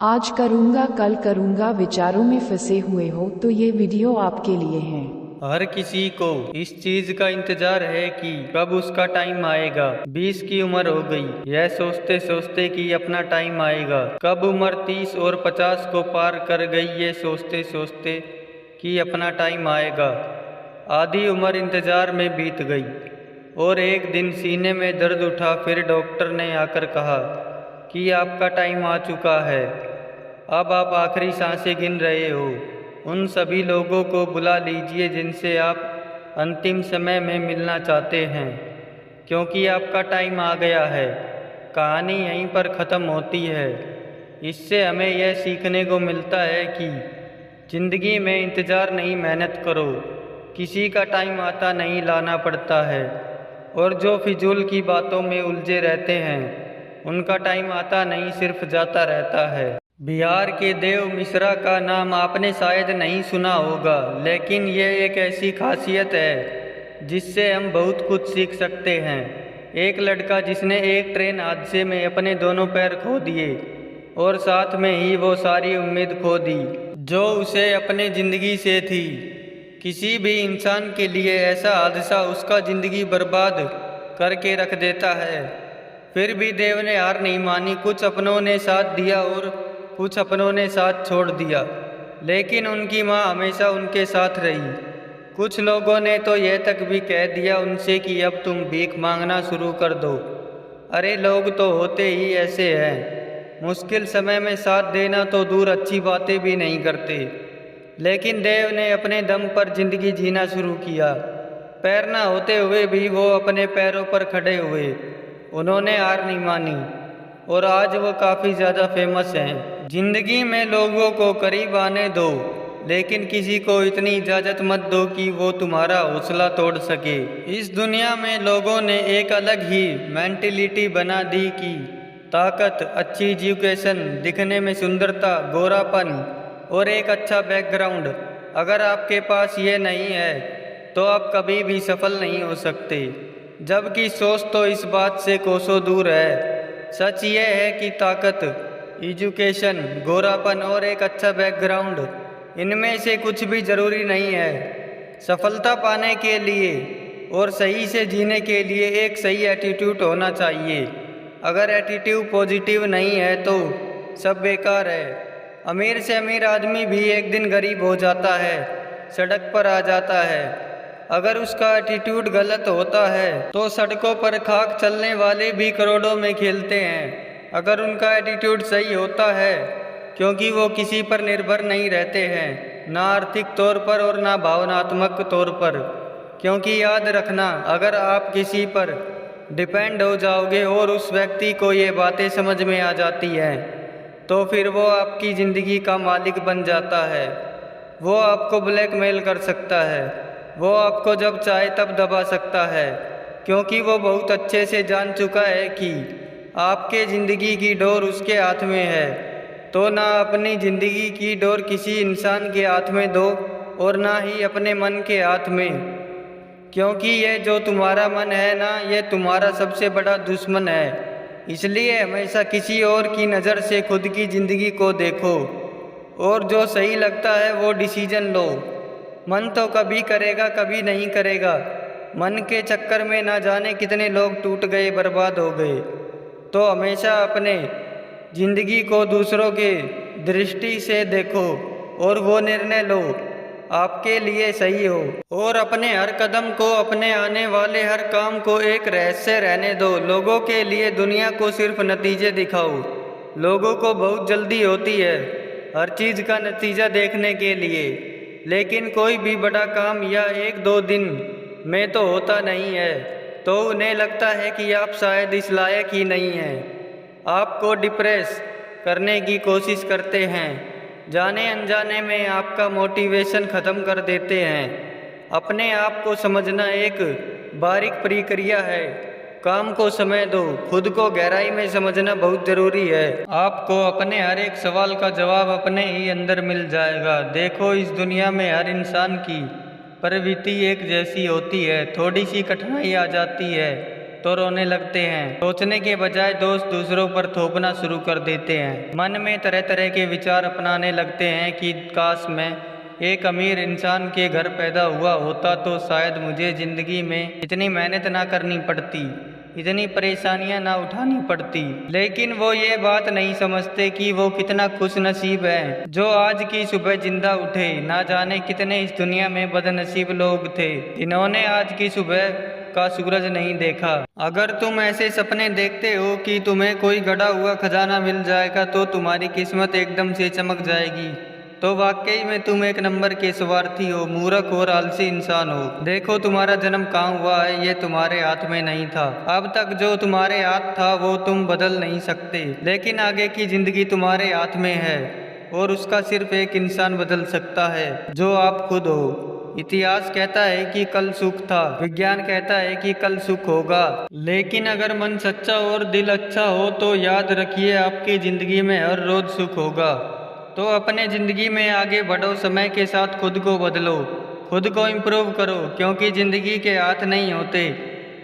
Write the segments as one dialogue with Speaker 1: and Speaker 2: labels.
Speaker 1: आज करूँगा कल करूँगा विचारों में फंसे हुए हो तो ये वीडियो आपके लिए है।
Speaker 2: हर किसी को इस चीज का इंतजार है कि कब उसका टाइम आएगा। 20 की उम्र हो गई, यह सोचते सोचते कि अपना टाइम आएगा। कब उम्र 30 और 50 को पार कर गई, ये सोचते सोचते कि अपना टाइम आएगा। आधी उम्र इंतजार में बीत गई और एक दिन सीने में दर्द उठा। फिर डॉक्टर ने आकर कहा कि आपका टाइम आ चुका है, अब आप आखिरी सांसें गिन रहे हो। उन सभी लोगों को बुला लीजिए जिनसे आप अंतिम समय में मिलना चाहते हैं, क्योंकि आपका टाइम आ गया है। कहानी यहीं पर ख़त्म होती है। इससे हमें यह सीखने को मिलता है कि ज़िंदगी में इंतज़ार नहीं, मेहनत करो। किसी का टाइम आता नहीं, लाना पड़ता है। और जो फिजूल की बातों में उलझे रहते हैं, उनका टाइम आता नहीं, सिर्फ जाता रहता है। बिहार के देव मिश्रा का नाम आपने शायद नहीं सुना होगा, लेकिन यह एक ऐसी खासियत है जिससे हम बहुत कुछ सीख सकते हैं। एक लड़का जिसने एक ट्रेन हादसे में अपने दोनों पैर खो दिए और साथ में ही वो सारी उम्मीद खो दी जो उसे अपने ज़िंदगी से थी। किसी भी इंसान के लिए ऐसा हादसा उसका ज़िंदगी बर्बाद करके रख देता है। फिर भी देव ने हार नहीं मानी। कुछ अपनों ने साथ दिया और कुछ अपनों ने साथ छोड़ दिया, लेकिन उनकी माँ हमेशा उनके साथ रही। कुछ लोगों ने तो यह तक भी कह दिया उनसे कि अब तुम भीख मांगना शुरू कर दो। अरे लोग तो होते ही ऐसे हैं, मुश्किल समय में साथ देना तो दूर, अच्छी बातें भी नहीं करते। लेकिन देव ने अपने दम पर जिंदगी जीना शुरू किया। पैर ना होते हुए भी वो अपने पैरों पर खड़े हुए। उन्होंने हार नहीं मानी और आज वो काफ़ी ज़्यादा फेमस हैं। जिंदगी में लोगों को करीब आने दो, लेकिन किसी को इतनी इजाज़त मत दो कि वो तुम्हारा हौसला तोड़ सके। इस दुनिया में लोगों ने एक अलग ही मेंटेलिटी बना दी कि ताकत, अच्छी एजुकेशन, दिखने में सुंदरता, गोरापन और एक अच्छा बैकग्राउंड, अगर आपके पास ये नहीं है तो आप कभी भी सफल नहीं हो सकते। जबकि सोच तो इस बात से कोसों दूर है। सच ये है कि ताकत, एजुकेशन, गोरापन और एक अच्छा बैकग्राउंड, इनमें से कुछ भी ज़रूरी नहीं है। सफलता पाने के लिए और सही से जीने के लिए एक सही एटीट्यूड होना चाहिए। अगर एटीट्यूड पॉजिटिव नहीं है तो सब बेकार है। अमीर से अमीर आदमी भी एक दिन गरीब हो जाता है, सड़क पर आ जाता है। अगर उसका एटीट्यूड गलत होता है तो सड़कों पर खाक चलने वाले भी करोड़ों में खेलते हैं। अगर उनका एटीट्यूड सही होता है, क्योंकि वो किसी पर निर्भर नहीं रहते हैं, ना आर्थिक तौर पर और ना भावनात्मक तौर पर। क्योंकि याद रखना, अगर आप किसी पर डिपेंड हो जाओगे और उस व्यक्ति को ये बातें समझ में आ जाती हैं, तो फिर वो आपकी ज़िंदगी का मालिक बन जाता है। वो आपको ब्लैकमेल कर सकता है, वो आपको जब चाहे तब दबा सकता है, क्योंकि वो बहुत अच्छे से जान चुका है कि आपके ज़िंदगी की डोर उसके हाथ में है। तो ना अपनी ज़िंदगी की डोर किसी इंसान के हाथ में दो और ना ही अपने मन के हाथ में, क्योंकि ये जो तुम्हारा मन है ना, ये तुम्हारा सबसे बड़ा दुश्मन है। इसलिए हमेशा किसी और की नज़र से खुद की ज़िंदगी को देखो और जो सही लगता है वो डिसीजन लो। मन तो कभी करेगा, कभी नहीं करेगा। मन के चक्कर में ना जाने कितने लोग टूट गए, बर्बाद हो गए। तो हमेशा अपने ज़िंदगी को दूसरों के दृष्टि से देखो और वो निर्णय लो आपके लिए सही हो। और अपने हर कदम को, अपने आने वाले हर काम को एक रहस्य रहने दो। लोगों के लिए दुनिया को सिर्फ नतीजे दिखाओ। लोगों को बहुत जल्दी होती है हर चीज़ का नतीजा देखने के लिए, लेकिन कोई भी बड़ा काम या एक दो दिन में तो होता नहीं है, तो उन्हें लगता है कि आप शायद इस लायक ही नहीं हैं। आपको डिप्रेस करने की कोशिश करते हैं, जाने अनजाने में आपका मोटिवेशन ख़त्म कर देते हैं। अपने आप को समझना एक बारीक प्रक्रिया है। काम को समय दो, खुद को गहराई में समझना बहुत ज़रूरी है। आपको अपने हर एक सवाल का जवाब अपने ही अंदर मिल जाएगा। देखो, इस दुनिया में हर इंसान की प्रवृत्ति एक जैसी होती है। थोड़ी सी कठिनाई आ जाती है तो रोने लगते हैं। सोचने के बजाय दोष दूसरों पर थोपना शुरू कर देते हैं। मन में तरह तरह के विचार अपनाने लगते हैं कि काश मैं एक अमीर इंसान के घर पैदा हुआ होता तो शायद मुझे जिंदगी में इतनी मेहनत ना करनी पड़ती, इतनी परेशानियां ना उठानी पड़ती। लेकिन वो ये बात नहीं समझते कि वो कितना खुश नसीब है जो आज की सुबह जिंदा उठे। ना जाने कितने इस दुनिया में बदनसीब लोग थे जिन्होंने आज की सुबह का सूरज नहीं देखा। अगर तुम ऐसे सपने देखते हो कि तुम्हें कोई गड़ा हुआ खजाना मिल जाएगा तो तुम्हारी किस्मत एकदम से चमक जाएगी, तो वाकई में तुम एक नंबर के स्वार्थी हो, मूर्ख और आलसी इंसान हो। देखो तुम्हारा जन्म कहाँ हुआ है ये तुम्हारे हाथ में नहीं था। अब तक जो तुम्हारे हाथ था वो तुम बदल नहीं सकते, लेकिन आगे की जिंदगी तुम्हारे हाथ में है और उसका सिर्फ एक इंसान बदल सकता है जो आप खुद हो। इतिहास कहता है कि कल सुख था, विज्ञान कहता है कि कल सुख होगा, लेकिन अगर मन सच्चा और दिल अच्छा हो तो याद रखिए आपकी जिंदगी में हर रोज सुख होगा। तो अपने ज़िंदगी में आगे बढ़ो, समय के साथ खुद को बदलो, खुद को इम्प्रूव करो, क्योंकि ज़िंदगी के हाथ नहीं होते,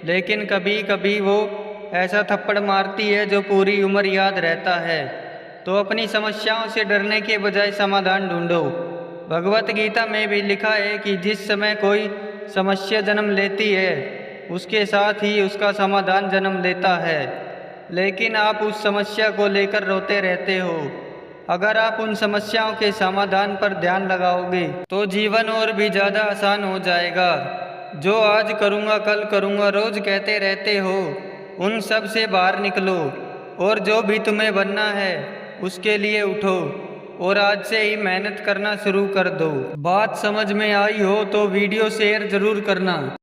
Speaker 2: लेकिन कभी कभी वो ऐसा थप्पड़ मारती है जो पूरी उम्र याद रहता है। तो अपनी समस्याओं से डरने के बजाय समाधान ढूंढो। भगवत गीता में भी लिखा है कि जिस समय कोई समस्या जन्म लेती है उसके साथ ही उसका समाधान जन्म लेता है, लेकिन आप उस समस्या को लेकर रोते रहते हो। अगर आप उन समस्याओं के समाधान पर ध्यान लगाओगे तो जीवन और भी ज़्यादा आसान हो जाएगा। जो आज करूँगा कल करूँगा रोज कहते रहते हो, उन सब से बाहर निकलो और जो भी तुम्हें बनना है उसके लिए उठो और आज से ही मेहनत करना शुरू कर दो। बात समझ में आई हो तो वीडियो शेयर ज़रूर करना।